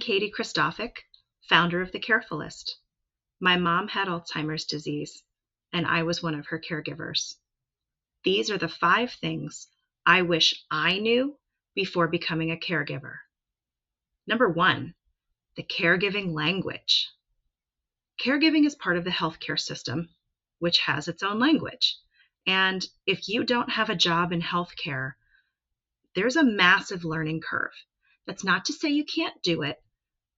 Katie Christophic, founder of the Carefulist. My mom had Alzheimer's disease, and I was one of her caregivers. These are the 5 things I wish I knew before becoming a caregiver. Number 1, the caregiving language. Caregiving is part of the healthcare system, which has its own language. And if you don't have a job in healthcare, there's a massive learning curve. That's not to say you can't do it,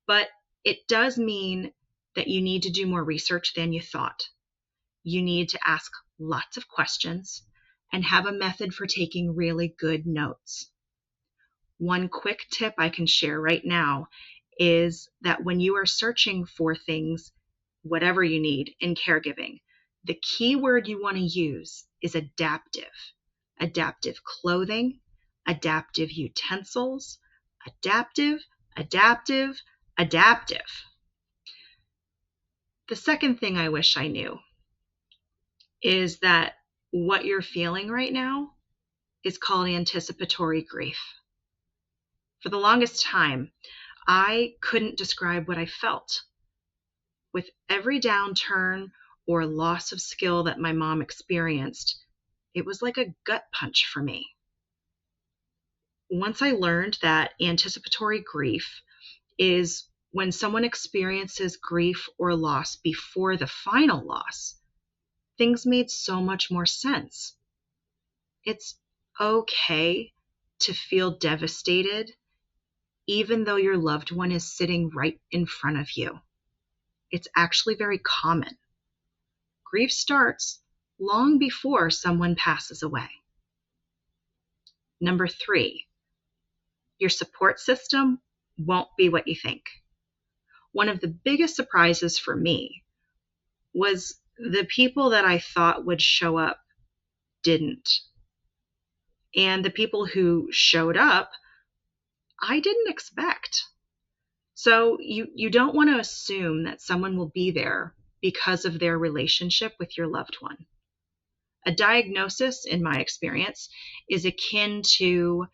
but it does mean that you need to do more research than you thought. You need to ask lots of questions and have a method for taking really good notes. One quick tip I can share right now is that when you are searching for things, whatever you need in caregiving, the key word you want to use is adaptive. Adaptive clothing, adaptive utensils, adaptive. The second thing I wish I knew is that what you're feeling right now is called anticipatory grief. For the longest time, I couldn't describe what I felt. With every downturn or loss of skill that my mom experienced, it was like a gut punch for me. Once I learned that anticipatory grief is when someone experiences grief or loss before the final loss, things made so much more sense. It's okay to feel devastated, even though your loved one is sitting right in front of you. It's actually very common. Grief starts long before someone passes away. Number 3, your support system won't be what you think. One of the biggest surprises for me was the people that I thought would show up didn't. And the people who showed up, I didn't expect. So you don't want to assume that someone will be there because of their relationship with your loved one. A diagnosis, in my experience, is akin to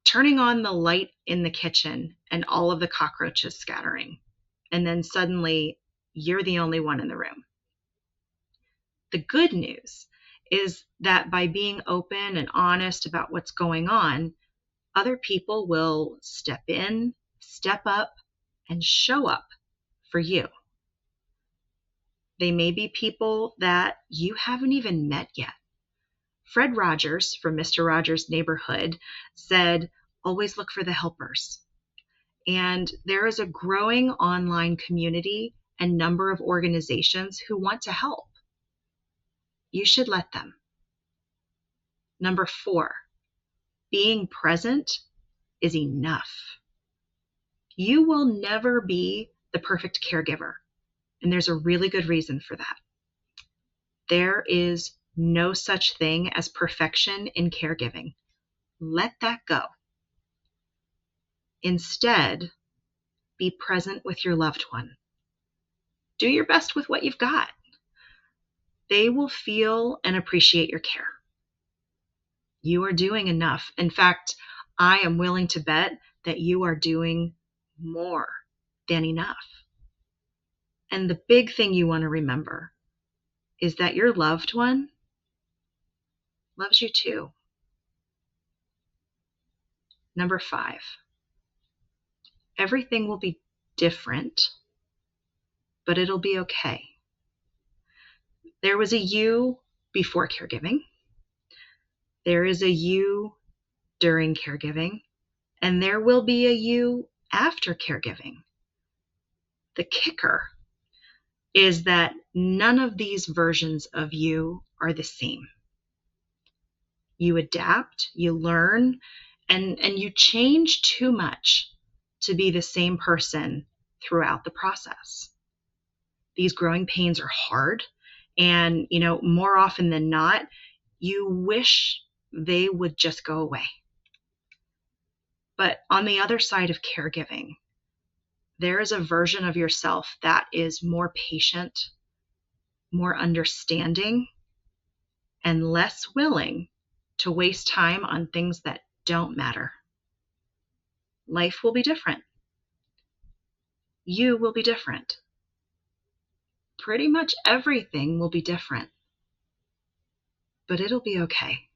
turning on the light in the kitchen and all of the cockroaches scattering, and then suddenly you're the only one in the room. The good news is that by being open and honest about what's going on, other people will step in, step up, and show up for you. They may be people that you haven't even met yet. Fred Rogers from Mr. Rogers' Neighborhood said, always look for the helpers. And there is a growing online community and number of organizations who want to help. You should let them. Number 4, being present is enough. You will never be the perfect caregiver, and there's a really good reason for that. There is no such thing as perfection in caregiving. Let that go. Instead, be present with your loved one. Do your best with what you've got. They will feel and appreciate your care. You are doing enough. In fact, I am willing to bet that you are doing more than enough. And the big thing you want to remember is that your loved one loves you too. Number 5, everything will be different, but it'll be okay. There was a you before caregiving. There is a you during caregiving, and there will be a you after caregiving. The kicker is that none of these versions of you are the same. You adapt, you learn, and you change too much to be the same person throughout the process. These growing pains are hard, and more often than not, you wish they would just go away. But on the other side of caregiving, there is a version of yourself that is more patient, more understanding, and less willing to waste time on things that don't matter. Life will be different. You will be different. Pretty much everything will be different, but it'll be okay.